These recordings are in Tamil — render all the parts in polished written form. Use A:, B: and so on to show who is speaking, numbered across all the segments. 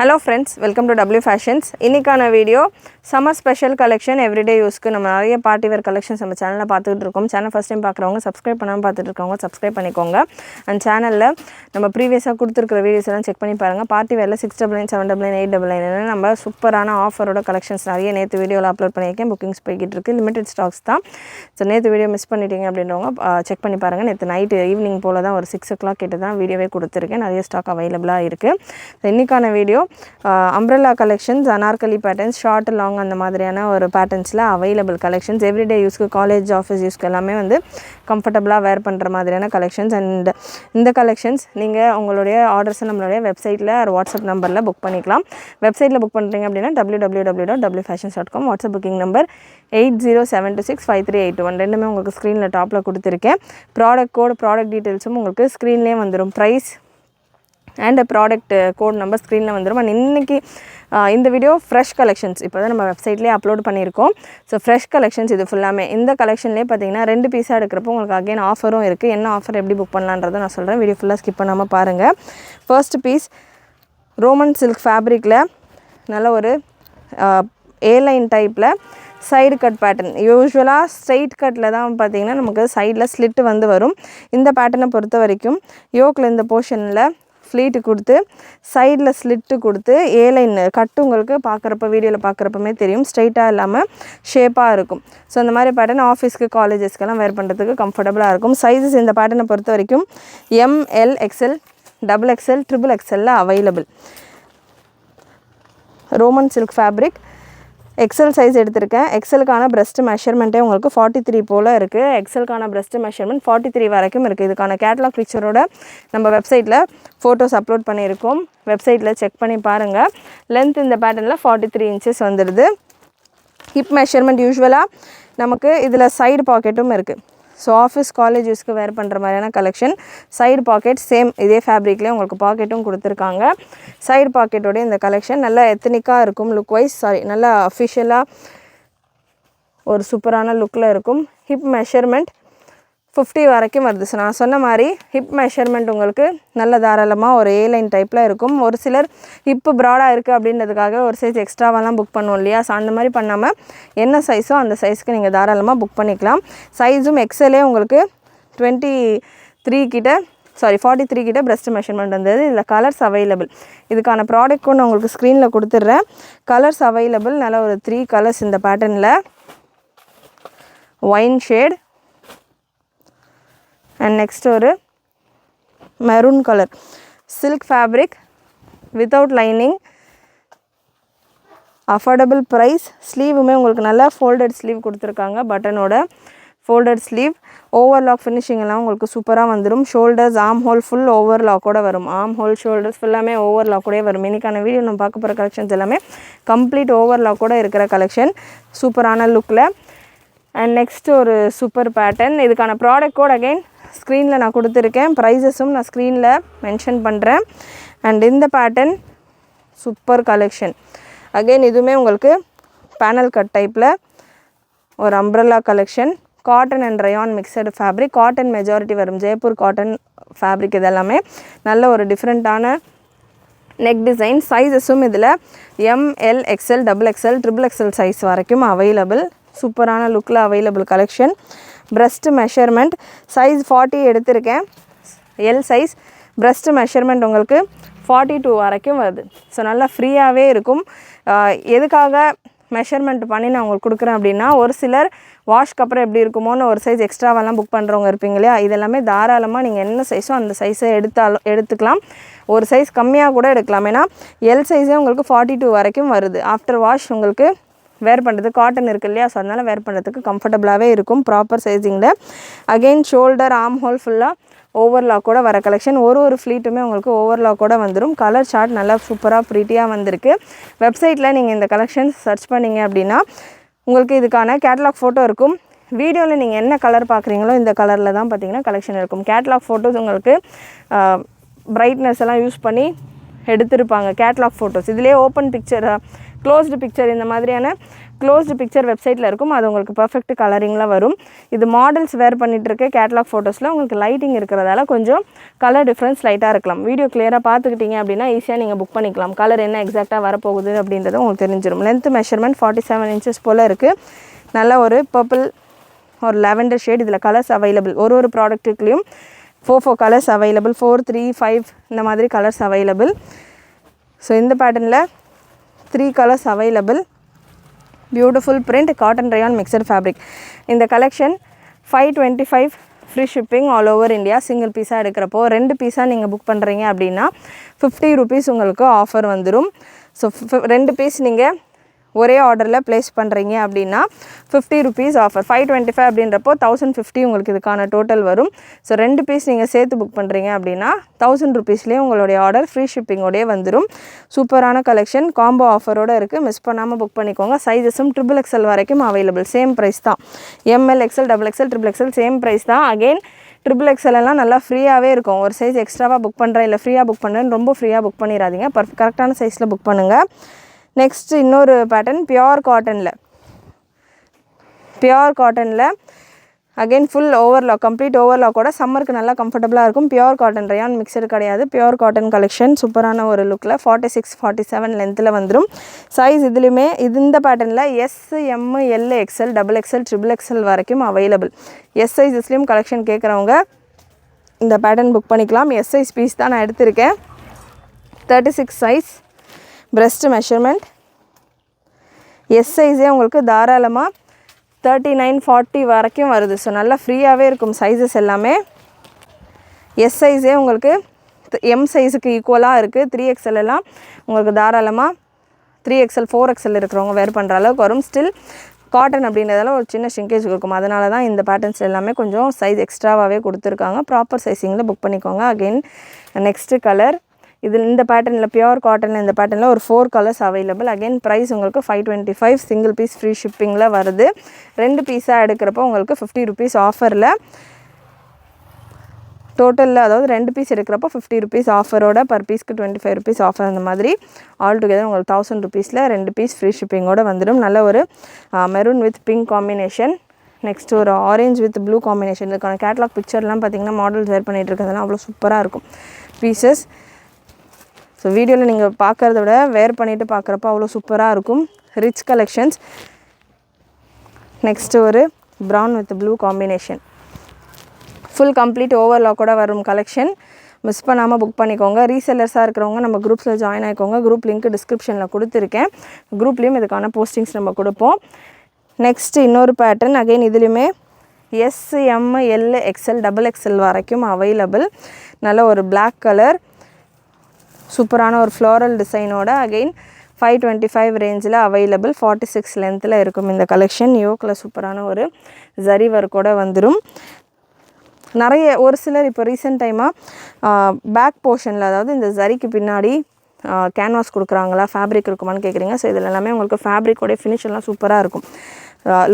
A: Hello friends, welcome to W Fashions. இன்னைக்கான video summer special collection everyday யூஸ்க்கு நம்ம நிறைய பார்ட்டி வேர் கலெக்ஷன்ஸ் நம்ம சேனல்ல பார்த்துட்டு இருக்கோம். சேனல் ஃபர்ஸ்ட் டைம் பார்க்குறவங்க சப்ஸ்கிரைப் பண்ணாம பார்த்துட்டு இருக்கவங்க சப்ஸ்கிரைப் பண்ணிக்கோங்க. அண்ட் சேனல்ல நம்ம ப்ரீவியஸா கொடுத்திருக்கிற வீடியோஸ் எல்லாம் செக் பண்ணி பாருங்க. பார்ட்டி வேர்ல 699 799 899 நம்ம சூப்பரான ஆஃபரோட கலெக்ஷன்ஸ் நிறைய நேத்து வீடியோல அப்லோட் பண்ணிருக்கேன். புக்கிங்ஸ் போயிட்டு இருக்கு. லிமிட்டட் ஸ்டாக்ஸ் தான். சோ நேத்து வீடியோ மிஸ் பண்ணிட்டீங்க அப்படின்றவங்க செக் பண்ணி பாருங்க. நேத்து நைட் ஈவினிங் போல தான் ஒரு 6 o'clock கிட்ட தான் வீடியோவே கொடுத்திருக்கேன். நிறைய ஸ்டாக் அவைலபிளா இருக்கு. இன்னைக்கான video umbrella collections, anarkali patterns, short long அந்த மாதிரியான ஒரு பேட்டர்ன்ஸ்ல அவைலபிள் கலெக்ஷன்ஸ் எவ்ரிடே யூஸ்க்கு காலேஜ் ஆஃபீஸ் யூஸ்க்கு எல்லாமே வந்து கம்ஃபர்டபுளாக வேர் பண்ணுற மாதிரியான கலெக்ஷன்ஸ். அண்ட் இந்த கலெக்ஷன்ஸ் நீங்கள் உங்களுடைய ஆர்டர்ஸை நம்மளுடைய வெப்சைட்டில் ஒரு வாட்ஸ்அப் நம்பரில் புக் பண்ணிக்கலாம். வெப்சைட்டில் புக் பண்ணுறீங்க அப்படின்னா www.wfashions.com. வாட்ஸ்அப் புக்கிங் நம்பர் 8072653821 ரெண்டுமே உங்களுக்கு ஸ்க்ரீனில் டாப்பில் கொடுத்துருக்கேன். ப்ராடக்ட் கோட் ப்ராடக்ட் டீட்டெயில்ஸும் உங்களுக்கு ஸ்க்ரீன்லேயே வந்துடும். Price and product code number ஸ்க்ரீனில் வந்துடும். அண்ட் இன்றைக்கி இந்த வீடியோ ஃப்ரெஷ் கலெக்ஷன்ஸ் இப்போ தான் நம்ம வெப்சைட்லேயே அப்லோட் பண்ணியிருக்கோம். ஸோ ஃப்ரெஷ் கலெக்ஷன்ஸ் இது ஃபுல்லாமே இந்த கலெக்ஷன்லேயே பார்த்தீங்கன்னா 2 பீஸாக எடுக்கிறப்போ உங்களுக்கு அகைன் ஆஃபரும் இருக்குது. என்ன ஆஃபர் எப்படி புக் பண்ணலான்றதை நான் சொல்கிறேன். வீடியோ ஃபுல்லாக ஸ்கிப் பண்ணாமல் பாருங்கள். ஃபர்ஸ்ட் பீஸ் ரோமன் சில்க் ஃபேப்ரிக்கில் நல்ல ஒரு ஏலைன் டைப்பில் சைடு கட் பேட்டர்ன். யூஸ்வலாக ஸ்ட்ரெயிட் கட்டில் தான் பார்த்திங்கன்னா நமக்கு சைடில் ஸ்லிட்டு வந்து வரும். இந்த பேட்டர்னை பொறுத்த வரைக்கும் யோக்கில் இந்த போர்ஷனில் ஃப்ளீட்டு கொடுத்து சைடில் ஸ்லிட்டு கொடுத்து ஏலைன் கட்டு உங்களுக்கு பார்க்குறப்ப வீடியோவில் பார்க்குறப்பமே தெரியும் ஸ்ட்ரைட்டாக இல்லாமல் ஷேப்பாக இருக்கும். ஸோ இந்த மாதிரி பேட்டர்ன் ஆஃபீஸ்க்கு காலேஜஸ்க்கெல்லாம் வேர் பண்ணுறதுக்கு கம்ஃபர்டபுளாக இருக்கும். சைஸஸ் இந்த பேட்டர்னை பொறுத்த வரைக்கும் ML XL XXL XXL available. Roman silk fabric XL size எடுத்திருக்கேன். எக்ஸலுக்கான பிரஸ்ட் மெஷர்மெண்ட்டே உங்களுக்கு 43 போல் இருக்குது. எக்ஸலுக்கான பிரஸ்ட் மெஷர்மெண்ட் 43 வரைக்கும் இருக்குது. இதுக்கான கேட்லாக் பிக்சரோட நம்ம வெப்சைட்டில் ஃபோட்டோஸ் அப்லோட் பண்ணியிருக்கோம். வெப்சைட்டில் செக் பண்ணி பாருங்கள். லென்த் இந்த பேட்டர்னில் 43 inches வந்துடுது. ஹிப் மெஷர்மெண்ட் யூஸ்வலாக நமக்கு இதில் சைடு பாக்கெட்டும் இருக்குது. ஸோ ஆஃபீஸ் காலேஜ் யூஸ்க்கு வேர் பண்ணுற மாதிரியான கலெக்ஷன். சைடு பாக்கெட் சேம் இதே ஃபேப்ரிக்லேயே உங்களுக்கு பாக்கெட்டும் கொடுத்துருக்காங்க. சைடு பாக்கெட்டோடைய இந்த கலெக்ஷன் நல்லா எத்தனிக்காக இருக்கும். லுக் வைஸ் நல்லா அஃபிஷியலாக ஒரு சூப்பரான லுக்கில் இருக்கும். ஹிப் மெஷர்மெண்ட் 50 வரைக்கும் வருது. ஸோ நான் சொன்ன மாதிரி ஹிப் மெஷர்மெண்ட் உங்களுக்கு நல்ல தாராளமாக ஒரு ஏலைன் டைப்பில் இருக்கும். ஒரு சிலர் ஹிப்பு ப்ராடாக இருக்குது அப்படின்றதுக்காக ஒரு சைஸ் எக்ஸ்ட்ராவெல்லாம் புக் பண்ணுவோம் இல்லையா? ஸோ அந்த மாதிரி பண்ணாமல் என்ன சைஸோ அந்த சைஸ்க்கு நீங்கள் தாராளமாக புக் பண்ணிக்கலாம். சைஸும் எக்ஸலே உங்களுக்கு 43 கிட்ட பிரஸ்ட் மெஷர்மெண்ட் வந்தது. இதில் கலர்ஸ் அவைலபிள். இதுக்கான ப்ராடக்ட் ஒன்று உங்களுக்கு ஸ்க்ரீனில் கொடுத்துட்றேன். Colours available. நல்ல ஒரு 3 கலர்ஸ் இந்த பேட்டர்னில். ஒயின் ஷேட் அண்ட் நெக்ஸ்ட் ஒரு maroon colour. Silk fabric without lining, affordable price. ஸ்லீவுமே உங்களுக்கு நல்லா ஃபோல்டட் ஸ்லீவ் கொடுத்துருக்காங்க. பட்டனோட ஃபோல்டட் ஸ்லீவ். ஓவர்லாக் ஃபினிஷிங் எல்லாம் உங்களுக்கு சூப்பராக வந்துடும். ஷோல்டர்ஸ் ஆம் ஹோல் ஃபுல் ஓவர்லாக்கோடு வரும். ஆம் ஹோல் ஷோல்டர்ஸ் ஃபுல்லாமே ஓவர்லாக்கோடே வரும். இன்றைக்கான வீடியோ நம்ம பார்க்க போகிற கலெக்ஷன்ஸ் எல்லாமே கம்ப்ளீட் ஓவர்லாக்கோடு இருக்கிற கலெக்ஷன் சூப்பரான லுக்கில். அண்ட் நெக்ஸ்ட் ஒரு சூப்பர் பேட்டர்ன். இதுக்கான ப்ராடக்ட் கோட் அகைன் ஸ்க்ரீனில் நான் கொடுத்துருக்கேன். ப்ரைஸஸும் நான் ஸ்க்ரீனில் மென்ஷன் பண்ணுறேன். அண்ட் இந்த பேட்டர்ன் சூப்பர் கலெக்ஷன். அகைன் இதுவுமே உங்களுக்கு பேனல் கட் டைப்பில் ஒரு umbrella collection. Cotton and rayon mixed fabric. Cotton majority வரும். Jaipur cotton fabric. இதெல்லாமே நல்ல ஒரு டிஃப்ரெண்ட்டான நெக் டிசைன். சைஸஸும் இதில் ML XL XXL XXL size வரைக்கும் அவைலபிள். சூப்பரான லுக்கில் available collection. Breast measurement size 40 எடுத்திருக்கேன். L size. பிரஸ்ட் மெஷர்மெண்ட் உங்களுக்கு 42 வரைக்கும் வருது. ஸோ நல்லா ஃப்ரீயாகவே இருக்கும். எதுக்காக மெஷர்மெண்ட் பண்ணி நான் உங்களுக்கு கொடுக்குறேன் அப்படின்னா, ஒரு சிலர் வாஷ்க்கு அப்புறம் எப்படி இருக்குமோன்னு ஒரு சைஸ் எக்ஸ்ட்ராவெல்லாம் புக் பண்ணுறவங்க இருப்பீங்க இல்லையா? இதெல்லாமே தாராளமாக நீங்கள் என்ன சைஸோ அந்த சைஸை எடுத்துக்கலாம். ஒரு சைஸ் கம்மியாக கூட எடுக்கலாம். ஏன்னா எல் சைஸே உங்களுக்கு 42 வரைக்கும் வருது. ஆஃப்டர் வாஷ் உங்களுக்கு வேர் பண்ணுறது காட்டன் இருக்குது இல்லையா? ஸோ அதனால் வேர் பண்ணுறதுக்கு கம்ஃபர்டபுளாகவே இருக்கும் ப்ராப்பர் சைஸிங்கில். அகெயின் ஷோல்டர் ஆம் ஹோல் ஃபுல்லாக ஓவர்லாக்கோட வர கலெக்ஷன். ஒரு ஃப்ளீட்டுமே உங்களுக்கு ஓவர்லாக்கோட வந்துடும். கலர் சார்ட் நல்லா சூப்பராக ப்ரீட்டியாக வந்திருக்கு. வெப்சைட்டில் நீங்கள் இந்த கலெக்ஷன்ஸ் சர்ச் பண்ணிங்க அப்படின்னா உங்களுக்கு இதுக்கான கேட்லாக் ஃபோட்டோ இருக்கும். வீடியோவில் நீங்கள் என்ன கலர் பார்க்குறீங்களோ இந்த கலரில் தான் பார்த்தீங்கன்னா கலெக்ஷன் இருக்கும். கேட்லாக் ஃபோட்டோஸ் உங்களுக்கு பிரைட்னஸ் எல்லாம் யூஸ் பண்ணி எடுத்திருப்பாங்க கேட்லாக் ஃபோட்டோஸ். இதிலே ஓப்பன் பிக்சர், க்ளோஸ்டு பிக்சர் இந்த மாதிரியான க்ளோஸ்டு பிக்சர் வெப்சைட்டில் இருக்கும். அது உங்களுக்கு பர்ஃபெக்ட் கலரிங்கில் வரும். இது மாடல்ஸ் வேர் பண்ணிகிட்ருக்க கேட்லாக் ஃபோட்டோஸில் உங்களுக்கு லைட்டிங் இருக்கிறதால கொஞ்சம் கலர் டிஃப்ரென்ஸ் லைட்டாக இருக்கலாம். வீடியோ கிளியராக பார்த்துக்கிட்டிங்க அப்படின்னா ஈஸியாக நீங்கள் புக் பண்ணிக்கலாம். கலர் என்ன எக்ஸாக்டாக வரப்போகுது அப்படின்றது உங்களுக்கு தெரிஞ்சிடும். லென்த் மெஷர்மெண்ட் 47 இன்ச்சஸ் போல் இருக்குது. நல்ல ஒரு பர்பிள் ஒரு லாவெண்டர் ஷேட். இதில் கலர்ஸ் அவைலபிள். ஒரு ப்ராடக்ட்டுக்குலேயும் 4 கலர்ஸ் அவைலபிள். 4, 3, 5 இந்த மாதிரி கலர்ஸ் அவைலபிள். ஸோ இந்த பேட்டர்னில் 3 colours available. Beautiful print, cotton rayon mixed fabric. இந்த collection 525 free shipping all over India. Single பீஸாக எடுக்கிறப்போ 2 பீஸாக நீங்கள் புக் பண்ணுறீங்க அப்படின்னா 50 rupees உங்களுக்கு ஆஃபர் வந்துடும். ஸோ 2 பீஸ் நீங்கள் ஒரே ஆர்டரில் ப்ளேஸ் பண்ணுறீங்க அப்படின்னா 50 rupees ஆஃபர். 525 அப்படின்றப்போ 1050 உங்களுக்கு இதுக்கான டோட்டல் வரும். ஸோ 2 பீஸ் நீங்கள் சேர்த்து புக் பண்ணுறீங்க அப்படின்னா 1000 rupeesலேயே உங்களுடைய ஆர்டர் ஃப்ரீ ஷிப்பிங்கோடய வந்துடும். சூப்பரான கலெக்ஷன், காம்போ ஆஃபரோடு இருக்குது. மிஸ் பண்ணாமல் புக் பண்ணிக்கோங்க. சைஸஸும் XXL வரைக்கும் அவைலபிள். சேம் ப்ரைஸ் தான். ML, XL, XXL, XXL same price தான். அகெயின் XXL எல்லாம் நல்லா ஃப்ரீயாகவே இருக்கும். ஒரு சைஸ் எக்ஸ்ட்ராவாக புக் பண்ணுறேன் இல்லை ஃப்ரீயாக புக் பண்ணுறேன்னு ரொம்ப ஃப்ரீயாக புக் பண்ணிடாதீங்க. கரெக்டான சைஸில் புக் பண்ணுங்கள். நெக்ஸ்ட் இன்னொரு பேட்டர்ன் பியோர் காட்டனில் அகெயின் ஃபுல் ஓவர்லாக், கம்ப்ளீட் ஓவர்லாக்கோட சம்மருக்கு நல்லா கம்ஃபர்டபுளாக இருக்கும். பியோர் காட்டன், ரயான் மிக்சடு கிடையாது. பியோர் காட்டன் கலெக்ஷன் சூப்பரான ஒரு லுக்கில் 46, 47 லென்த்தில் வந்துடும். சைஸ் இதுலேயுமே இந்த பேட்டர்னில் S, M, L, XL, XXL, XXL வரைக்கும் அவைலபிள். எஸ் சைஸஸ்லேயும் கலெக்ஷன் கேட்குறவங்க இந்த பேட்டர்ன் புக் பண்ணிக்கலாம். எஸ் சைஸ் பீஸ் தான் நான் எடுத்திருக்கேன். 36 சைஸ். பிரஸ்ட் மெஷர்மெண்ட் எஸ் சைஸே உங்களுக்கு தாராளமாக 39, 40 வரைக்கும் வருது. ஸோ நல்லா ஃப்ரீயாகவே இருக்கும் சைஸஸ் எல்லாமே. எஸ் சைஸே உங்களுக்கு எம் சைஸுக்கு ஈக்குவலாக இருக்குது. 3XL எல்லாம் உங்களுக்கு தாராளமாக 3XL, 4XL இருக்கிறவங்க வேர் பண்ணுற அளவுக்கு வரும். ஸ்டில் காட்டன் அப்படின்றதால ஒரு சின்ன ஷ்ரிங்கேஜ் இருக்கும். அதனால தான் இந்த பேட்டர்ன்ஸ் எல்லாமே கொஞ்சம் சைஸ் எக்ஸ்ட்ராவாகவே கொடுத்துருக்காங்க. ப்ராப்பர் சைஸிங்கில் புக் பண்ணிக்கோங்க. Again next colour. இந்த பேட்டர்னில் பியோர் காட்டனில் இந்த பேட்டர்னில் ஒரு 4 கலர்ஸ் அவைலபிள். அகெயின் ப்ரைஸ் உங்களுக்கு 525. சிங்கிள் பீஸ் ஃப்ரீ ஷிப்பிங்கில் வருது. 2 பீஸாக எடுக்கிறப்போ உங்களுக்கு 50 rupees ஆஃபரில் டோட்டலில், அதாவது 2 பீஸ் எடுக்கிறப்போ 50 rupees ஆஃபரோட பர் பீஸ்க்கு 25 rupees ஆஃபர். அந்த மாதிரி ஆல் டுகெதர் உங்களுக்கு 1000 rupeesல 2 பீஸ் ஃப்ரீ ஷிப்பிங்கோடு வந்துடும். நல்ல ஒரு maroon with pink combination. Next ஒரு ஆரேஞ்ச் வித் ப்ளூ காம்பினேஷன். இதுக்கான கேட்லாக் பிக்சர்லாம் பார்த்திங்கன்னா மாடல்ஸ் வேர் பண்ணிகிட்டு இருக்கிறதுலாம் அவ்வளோ சூப்பராக இருக்கும் பீசஸ். ஸோ வீடியோவில் நீங்கள் பார்க்குறத விட வேர் பண்ணிவிட்டு பார்க்குறப்ப அவ்வளோ சூப்பராக இருக்கும். Rich collections. நெக்ஸ்ட்டு ஒரு brown with blue combination. Full complete ஓவர்லாக்கோட வரும் கலெக்ஷன். மிஸ் பண்ணாமல் புக் பண்ணிக்கோங்க. ரீசெல்லர்ஸாக இருக்கிறவங்க நம்ம குரூப்ஸில் ஜாயின் ஆகிக்கோங்க. குரூப் லிங்க் டிஸ்கிரிப்ஷனில் கொடுத்துருக்கேன். குரூப்லேயும் இதுக்கான போஸ்டிங்ஸ் நம்ம கொடுப்போம். நெக்ஸ்ட்டு இன்னொரு பேட்டர்ன். அகெயின் இதுலேயுமே S, M, L, XL, XXL வரைக்கும் அவைலபிள். நல்ல ஒரு பிளாக் கலர், சூப்பரான ஒரு ஃப்ளோரல் டிசைனோட அகெயின் 525 ரேஞ்சில் அவைலபிள். 46 லென்த்தில் இருக்கும் இந்த கலெக்ஷன். யோக்கில் சூப்பரான ஒரு ஜரி ஒர்க்கோட வந்துடும். நிறைய ஒரு சிலர் இப்போ ரீசெண்ட் டைமாக பேக் போர்ஷனில், அதாவது இந்த ஜரிக்கு பின்னாடி கேன்வாஸ் கொடுக்குறாங்களா, ஃபேப்ரிக் இருக்குமான்னு கேட்குறீங்க. ஸோ இதில் எல்லாமே உங்களுக்கு ஃபேப்ரிக்கோடைய ஃபினிஷெல்லாம் சூப்பராக இருக்கும்.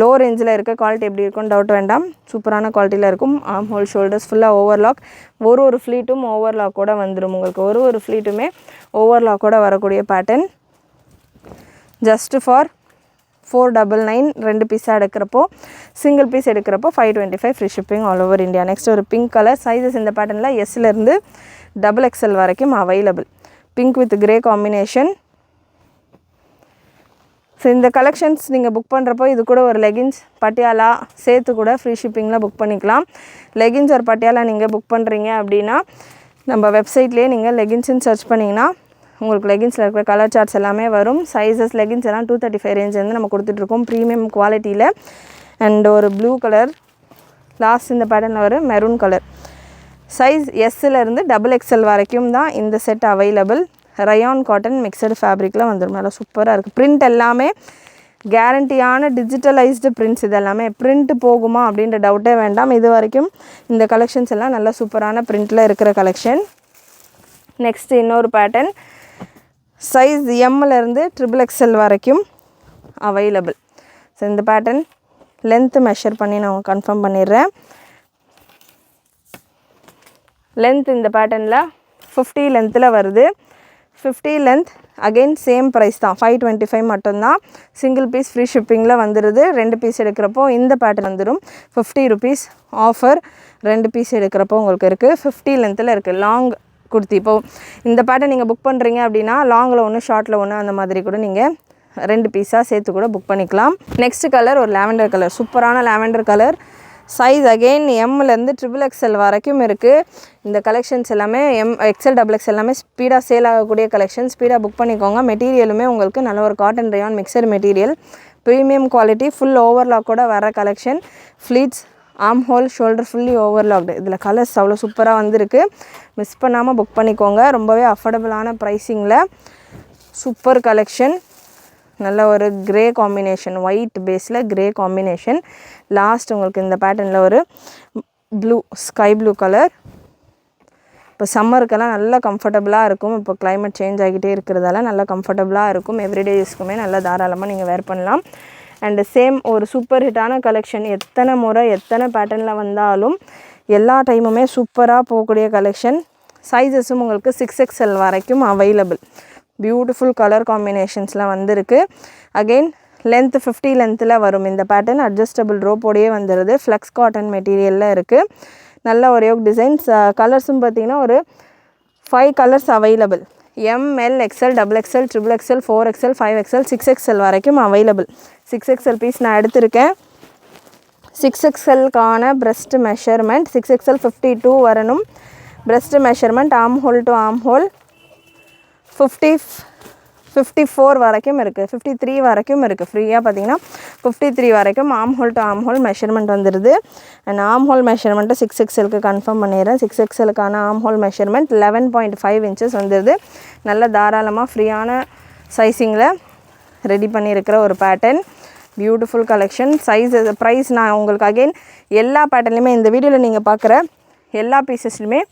A: லோ ரேஞ்சில் இருக்க குவாலிட்டி எப்படி இருக்கும்னு டவுட் வேண்டாம். சூப்பரான குவாலிட்டியில் இருக்கும். ஆர்ம் ஹோல், ஷோல்டர்ஸ் ஃபுல்லாக ஓவர்லாக். ஒரு ஃப்ளீட்டும் ஓவர்லாக்கோட வந்துடும். உங்களுக்கு ஒரு ஃப்ளீட்டுமே ஓவர்லாக்கோட வரக்கூடிய பேட்டர்ன். Just for 499. 2 பீஸாக எடுக்கிறப்போ, சிங்கிள் பீஸ் எடுக்கிறப்போ 525 free shipping all over India. Next ஒரு பிங்க் கலர். சைஸஸ் இந்த பேட்டர்னில் எஸ்லேருந்து XXL வரைக்கும் available. Pink with grey combination. So இந்த கலெக்ஷன்ஸ் நீங்கள் புக் பண்ணுறப்போ இது கூட ஒரு லெகின்ஸ், பட்டியாலா சேர்த்து கூட ஃப்ரீ ஷிப்பிங்கில் புக் பண்ணிக்கலாம். லெகின்ஸ் ஒரு பட்டியாலா நீங்கள் புக் பண்ணுறீங்க அப்படின்னா நம்ம வெப்சைட்லேயே நீங்கள் லெகின்ஸ்ன்னு சர்ச் பண்ணிங்கன்னா உங்களுக்கு லெகின்ஸில் இருக்கிற கலர் சார்ட்ஸ் எல்லாமே வரும். சைஸஸ் லெகின்ஸ் எல்லாம் 235 ரேஞ்சிலேருந்து நம்ம கொடுத்துட்ருக்கோம் ப்ரீமியம் குவாலிட்டியில். அண்ட் ஒரு ப்ளூ கலர். லாஸ்ட் இந்த பேட்டர்னில் ஒரு மெரூன் கலர். சைஸ் எஸ்லேருந்து XXL வரைக்கும் தான் இந்த set available. Rayon cotton mixed ஃபேப்ரிக்கில் வந்துடும். நல்லா சூப்பராக இருக்குது. பிரிண்ட் எல்லாமே கேரண்டியான டிஜிட்டலைஸ்டு பிரிண்ட்ஸ். இது எல்லாமே பிரிண்ட் போகுமா அப்படின்ற டவுட்டே வேண்டாம். இது வரைக்கும் இந்த கலெக்ஷன்ஸ் எல்லாம் நல்ல சூப்பரான பிரிண்டில் இருக்கிற கலெக்ஷன். நெக்ஸ்ட் இன்னொரு பேட்டர்ன். சைஸ் எம்லேருந்து XXL வரைக்கும் அவைலபிள். ஸோ இந்த பேட்டர்ன் லென்த்து மெஷர் பண்ணி நான் கன்ஃபார்ம் பண்ணிடுறேன். லென்த் இந்த பேட்டர்னில் 50 லென்த்தில் வருது. 50 லென்த் அகெயின் சேம் ப்ரைஸ் தான் 525 மட்டும்தான். சிங்கிள் பீஸ் ஃப்ரீ ஷிப்பிங்கில் வந்துடுது. 2 பீஸ் எடுக்கிறப்போ இந்த பேட்டர்ன் வந்துடும். 50 rupees ஆஃபர். 2 பீஸ் எடுக்கிறப்போ உங்களுக்கு இருக்குது. 50 லென்த்தில் இருக்குது. லாங் குர்த்தி. இப்போது இந்த பேட்டர்ன் நீங்கள் புக் பண்ணுறீங்க அப்படின்னா லாங்கில் ஒன்று ஷார்ட்டில் ஒன்று அந்த மாதிரி கூட நீங்கள் 2 பீஸாக சேர்த்து கூட புக் பண்ணிக்கலாம். நெக்ஸ்ட் கலர் ஒரு லாவெண்டர் கலர். சூப்பரான லாவெண்டர் கலர். சைஸ் அகெயின் எம்லேருந்து XXL வரைக்கும் இருக்குது. இந்த கலெக்ஷன்ஸ் எல்லாமே XL XXL எல்லாமே ஸ்பீடாக சேல் ஆகக்கூடிய கலெக்ஷன். ஸ்பீடாக புக் பண்ணிக்கோங்க. மெட்டீரியலுமே உங்களுக்கு நல்ல ஒரு cotton rayon mixture material. Premium quality. Full ஓவர்லாக்கோட வர collection. Pleats, arm hole, shoulder fully overlocked. இதில் கலர்ஸ் அவ்வளோ சூப்பராக வந்திருக்கு. மிஸ் பண்ணாமல் புக் பண்ணிக்கோங்க. ரொம்பவே அஃபோர்டபுளான ப்ரைஸிங்கில் சூப்பர் கலெக்ஷன். நல்ல ஒரு கிரே காம்பினேஷன், ஒயிட் பேஸில் கிரே காம்பினேஷன். லாஸ்ட் உங்களுக்கு இந்த பேட்டர்னில் ஒரு ப்ளூ, ஸ்கை ப்ளூ கலர். இப்போ சம்மருக்கெல்லாம் நல்லா கம்ஃபர்டபுளாக இருக்கும். இப்போ கிளைமேட் சேஞ்ச் ஆகிட்டே இருக்கிறதால நல்லா கம்ஃபர்டபுளாக இருக்கும். எவ்ரிடே யூஸ்க்குமே நல்லா தாராளமாக நீங்கள் வேர் பண்ணலாம். அண்டு சேம் ஒரு சூப்பர் ஹிட்டான கலெக்ஷன். எத்தனை முறை எத்தனை பேட்டர்னில் வந்தாலும் எல்லா டைமுமே சூப்பராக போகக்கூடிய கலெக்ஷன். சைஸஸும் உங்களுக்கு 6XL வரைக்கும் அவைலபிள். பியூட்டிஃபுல் கலர் காம்பினேஷன்ஸ்லாம் வந்திருக்கு. அகெயின் லென்த் 50 லென்த்தில் வரும் இந்த பேட்டர்ன். அட்ஜஸ்டபிள் ரோப்போடையே வந்துடுது. ஃப்ளெக்ஸ் காட்டன் மெட்டீரியலில் இருக்குது. நல்ல ஒரு யோக் டிசைன்ஸ். கலர்ஸும் பார்த்திங்கன்னா ஒரு 5 colours available. ML XL XXL XXL 4XL 5XL 6XL வரைக்கும் அவைலபிள். 6XL பீஸ் நான் எடுத்திருக்கேன். 6XLக்கான breast மெஷர்மெண்ட் 6XL 52 வரணும். breast measurement arm hole to arm whole 54 வரைக்கும் இருக்குது. 53 வரைக்கும் இருக்குது. ஃப்ரீயாக பார்த்தீங்கன்னா 53 வரைக்கும் arm hole to arm hole measurement வந்துடுது. அண்ட் ஆர்ம் ஹோல் மெஷர்மெண்ட்டு 6XLக்கு கன்ஃபார்ம் பண்ணிடுறேன். 6XLக்கான ஆர்ம் ஹோல் மெஷர்மெண்ட் 11.5 இன்ச்சஸ் வந்துடுது. நல்ல தாராளமாக ஃப்ரீயான சைஸிங்கில் ரெடி பண்ணியிருக்கிற ஒரு pattern. Beautiful collection. Size price நான் உங்களுக்கு அகெயின் எல்லா பேட்டர்ன்லையுமே இந்த வீடியோவில் நீங்கள் பார்க்குற எல்லா பீசஸ்லையுமே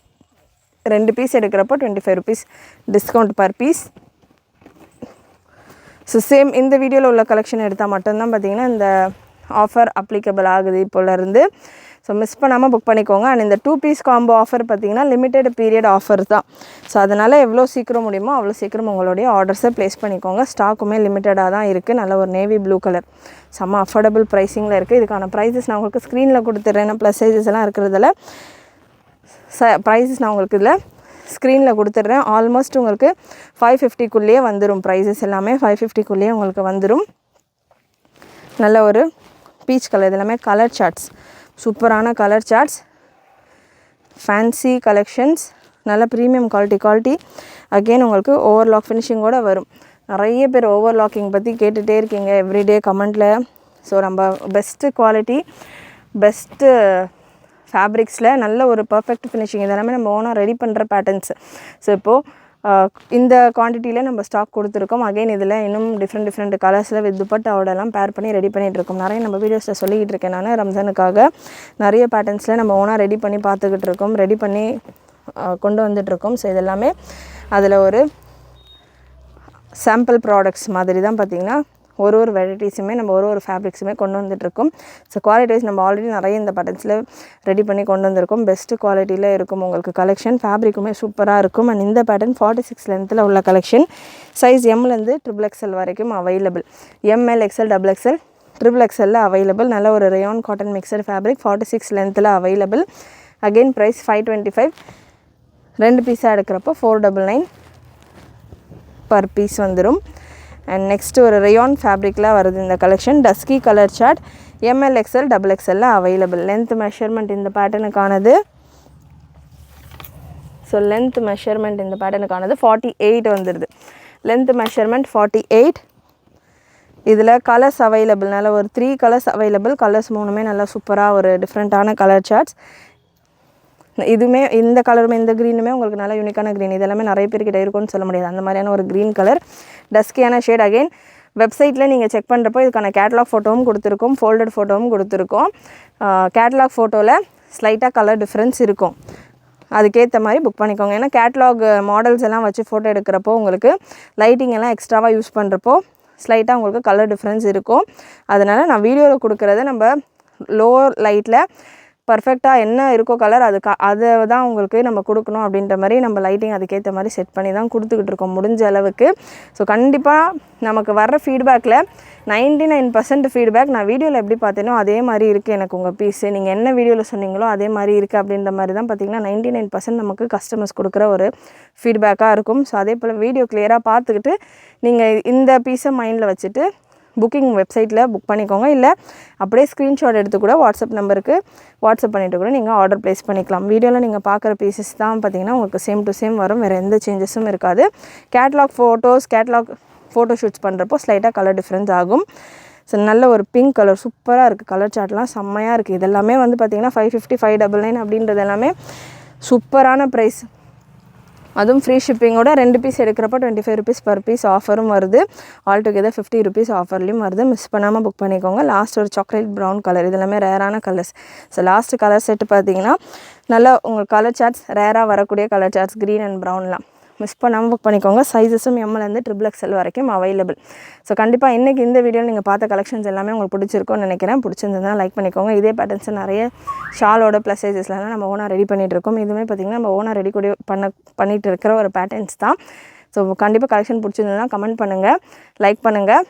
A: 2 பீஸ் எடுக்கிறப்போ 25 rupees discount per piece. So same இந்த வீடியோவில் உள்ள கலெக்ஷன் எடுத்தால் மட்டும்தான் பார்த்திங்கன்னா இந்த ஆஃபர் அப்ளிகபிள் ஆகுது இப்போலேருந்து. ஸோ மிஸ் பண்ணாமல் புக் பண்ணிக்கோங்க. அண்ட் இந்த 2 பீஸ் காம்போ ஆஃபர் பார்த்திங்கன்னா லிமிட்டெட் பீரியட் ஆஃபர் தான். ஸோ அதனால் எவ்வளோ சீக்கிரம் முடியுமோ அவ்வளோ சீக்கிரம் உங்களுடைய ஆர்டர்ஸை ப்ளேஸ் பண்ணிக்கோங்க. ஸ்டாக்குமே லிமிட்டடாக தான் இருக்குது. நல்ல ஒரு நேவி ப்ளூ கலர் செம்ம அஃபோர்டபுள் ப்ரைஸிங்கில் இருக்குது. இதுக்கான ப்ரைஸஸ் நான் உங்களுக்கு ஸ்க்ரீனில் கொடுத்துட்றேன். ப்ளஸ் சைஸஸ் எல்லாம் இருக்கிறதுல ப்ரைஸஸ் நான் உங்களுக்கு இதில் ஸ்க்ரீனில் கொடுத்துட்றேன். ஆல்மோஸ்ட் உங்களுக்கு 550க்குள்ளேயே வந்துடும். ப்ரைஸஸ் எல்லாமே 550க்குள்ளேயே உங்களுக்கு வந்துடும். நல்ல ஒரு பீச் கலர். இது எல்லாமே கலர் சார்ட்ஸ். சூப்பரான கலர் சார்ட்ஸ். Fancy collections. நல்ல ப்ரீமியம் குவாலிட்டி. அகெயின் உங்களுக்கு ஓவர்லாக் ஃபினிஷிங்கோடு வரும். நிறைய பேர் ஓவர்லாக்கிங் பற்றி கேட்டுகிட்டே இருக்கீங்க எவ்ரிடே கமெண்ட்டில். ஸோ நம்ம பெஸ்ட்டு குவாலிட்டி, பெஸ்ட்டு ஃபேப்ரிக்ஸில் நல்ல ஒரு பர்ஃபெக்ட் ஃபினிஷிங் இதெல்லாமே நம்ம ஓனாக ரெடி பண்ணுற பேட்டர்ன்ஸ். ஸோ இப்போது இந்த குவான்டிட்டியில் நம்ம ஸ்டாக் கொடுத்துருக்கோம். அகைன் இதில் இன்னும் டிஃப்ரெண்ட் கலர்ஸில் வித் துப்பட்டாவோடலாம் பேர் பண்ணி ரெடி பண்ணிகிட்ருக்கோம். நிறைய நம்ம வீடியோஸில் சொல்லிக்கிட்டு இருக்கேன் நான். ரம்ஜானுக்காக நிறைய பேட்டர்ன்ஸில் நம்ம ஓனாக ரெடி பண்ணி பார்த்துக்கிட்டு இருக்கோம். ரெடி பண்ணி கொண்டு வந்துட்ருக்கோம். ஸோ இதெல்லாமே அதில் ஒரு சாம்பிள் ப்ராடக்ட்ஸ் மாதிரி தான் பார்த்திங்கன்னா ஒரு வெரைட்டிஸுமே நம்ம ஒரு ஃபேப்ரிக்ஸுமே கொண்டு வந்துட்டுருக்கோம். ஸோ குவாலிட்டிஸ் நம்ம ஆல்ரெடி நிறைய இந்த பேட்டர்ன்ஸில் ரெடி பண்ணி கொண்டு வந்திருக்கோம். பெஸ்ட்டு குவாலிட்டியில் இருக்கும் உங்களுக்கு கலெக்ஷன். ஃபேப்ரிக்குமே சூப்பராக இருக்கும். அண்ட் இந்த பேட்டர்ன் 46 லென்த்தில் உள்ள கலெக்ஷன். சைஸ் எம்லேருந்து XXL வரைக்கும் available. ML XL XXL XXL available. நல்ல ஒரு ரயான் காட்டன் மிக்சர் ஃபேப்ரிக் 46 லென்த்தில் அவைலபிள். Again price 525. 2 பீஸாக எடுக்கிறப்போ 499 பர் பீஸ் வந்துடும். அண்ட் நெக்ஸ்ட்டு ஒரு ரயான் ஃபேப்ரிக்கில் வருது இந்த collection. Dusky colour chart. ML XL XXL available. Length measurement இந்த பேட்டர்னுக்கானது. ஸோ லென்த் மெஷர்மெண்ட் இந்த பேட்டர்னுக்கானது 48 வந்துடுது. Length measurement 48. இதில் கலர்ஸ் அவைலபிள். நல்ல ஒரு 3 கலர்ஸ் அவைலபிள். கலர்ஸ் 3மே நல்லா சூப்பராக ஒரு டிஃப்ரெண்ட்டான கலர் சார்ட்ஸ். இதுவுமே இந்த கலருமே இந்த க்ரீனுமே உங்களுக்கு நல்லா யூனிக்கான க்ரீன். இதெல்லாமே நிறைய பேர்கிட்ட இருக்கும்னு சொல்ல முடியாது. அந்த மாதிரியான ஒரு க்ரீன் கலர் டஸ்கியான ஷேட். அகெயின் வெப்சைட்டில் நீங்கள் செக் பண்ணுறப்போ இதுக்கான கேட்லாக் ஃபோட்டோவும் கொடுத்துருக்கோம், ஃபோல்டட் ஃபோட்டோவும் கொடுத்துருக்கோம். கேட்லாக் ஃபோட்டோவில் ஸ்லைட்டாக கலர் டிஃப்ரென்ஸ் இருக்கும். அதுக்கேற்ற மாதிரி புக் பண்ணிக்கோங்க. ஏன்னா கேட்லாக் மாடல்ஸ் எல்லாம் வச்சு ஃபோட்டோ எடுக்கிறப்போ உங்களுக்கு லைட்டிங் எல்லாம் எக்ஸ்ட்ராவாக யூஸ் பண்ணுறப்போ ஸ்லைட்டாக உங்களுக்கு கலர் டிஃப்ரென்ஸ் இருக்கும். அதனால் நான் வீடியோவில் கொடுக்குறத நம்ம லோவர் லைட்டில் பர்ஃபெக்டாக என்ன இருக்கோ கலர் அதை தான் உங்களுக்கு நம்ம கொடுக்கணும் அப்படின்ற மாதிரி நம்ம லைட்டிங் அதுக்கேற்ற மாதிரி செட் பண்ணி தான் கொடுத்துக்கிட்டு இருக்கோம் முடிஞ்ச அளவுக்கு. ஸோ கண்டிப்பாக நமக்கு வர்ற ஃபீட்பேக்கில் 99% ஃபீட்பேக் நான் வீடியோவில் எப்படி பார்த்தேனோ அதே மாதிரி இருக்குது எனக்கு உங்கள் பீஸு, நீங்கள் என்ன வீடியோவில் சொன்னீங்களோ அதே மாதிரி இருக்குது அப்படின்ற மாதிரி தான் பார்த்திங்கன்னா 99% நமக்கு கஸ்டமர்ஸ் கொடுக்குற ஒரு ஃபீட்பேக்காக இருக்கும். ஸோ அதே போல் வீடியோ கிளியராக பார்த்துக்கிட்டு நீங்கள் இந்த பீஸை மைண்டில் வச்சுட்டு புக்கிங் வெப்சைட்டில் புக் பண்ணிக்கோங்க. இல்லை அப்படியே ஸ்க்ரீன்ஷாட் எடுத்து கூட வாட்ஸ்அப் நம்பருக்கு வாட்ஸ்அப் பண்ணிவிட்டு கூட நீங்கள் ஆர்டர் ப்ளேஸ் பண்ணிக்கலாம். வீடியோவில் நீங்கள் பார்க்குற பீசஸ் தான் பார்த்திங்கன்னா உங்களுக்கு சேம் டு சேம் வரும், வேறு எந்த சேஞ்சஸும் இருக்காது. கேட்லாக் ஃபோட்டோ ஷூட்ஸ் பண்ணுறப்போ ஸ்லைட்டாக கலர் டிஃப்ரென்ஸ் ஆகும். ஸோ நல்ல ஒரு பிங்க் கலர் சூப்பராக இருக்குது, கலர் சார்ட்லாம் செம்மையாக இருக்குது. இதெல்லாமே வந்து பார்த்திங்கன்னா 550 599 அப்படின்றது எல்லாமே சூப்பரான ப்ரைஸ். அதுவும் ஃப்ரீ ஷிப்பிங்கோட 2 பீஸ் எடுக்கிறப்போ 25 rupees per பீஸ் ஆஃபரும் வருது. ஆல் டுகெதர் 50 rupees ஆஃபர்லேயும் வருது. மிஸ் பண்ணாமல் புக் பண்ணிக்கோங்க. லாஸ்ட் ஒரு சாக்லேட் ப்ரௌன் கலர், இது எல்லாமே ரேரான colours. So last colour set பார்த்தீங்கன்னா நல்லா உங்களுக்கு கலர் சார்ட்ஸ் ரேராக வரக்கூடிய கலர் சார்ட்ஸ் க்ரீன் அண்ட் ப்ரௌன்லாம் மிஸ் பண்ணாமல் புக் பண்ணிக்கோங்க. சைஸஸும் எம்எல்லேருந்து XXL வரைக்கும் அவைலபிள். ஸோ கண்டிப்பாக இன்றைக்கி இந்த வீடியோவில் நீங்கள் பார்த்த கலெக்ஷன்ஸ் எல்லாமே உங்களுக்கு பிடிச்சிருக்கும்னு நினைக்கிறேன். பிடிச்சிருந்ததுனா லைக் பண்ணிக்கோங்க. இதே பேட்டர்ன்ஸ் நிறைய ஷாலோட ப்ளஸ் சைஸஸ்லாம் நம்ம ஓனாக ரெடி பண்ணிகிட்டு இருக்கோம். இதுவுமே பார்த்திங்கன்னா நம்ம ஓனாக ரெடி பண்ணிகிட்டு இருக்கிற ஒரு பேட்டர்ன்ஸ் தான். ஸோ கண்டிப்பாக கலெக்ஷன் பிடிச்சிருந்ததுனா கமெண்ட் பண்ணுங்கள், லைக் பண்ணுங்கள்.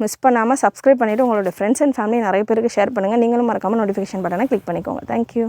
A: மிஸ் பண்ணாமல் சப்ஸ்கிரைப் பண்ணிவிட்டு உங்களோட ஃப்ரெண்ட்ஸ் அண்ட் ஃபேமிலி நிறைய பேருக்கு ஷேர் பண்ணுங்கள். நீங்களும் மறக்காமல் நோட்டிஃபிகேஷன் பட்டனை கிளிக் பண்ணிக்கோங்க. தேங்க்யூ.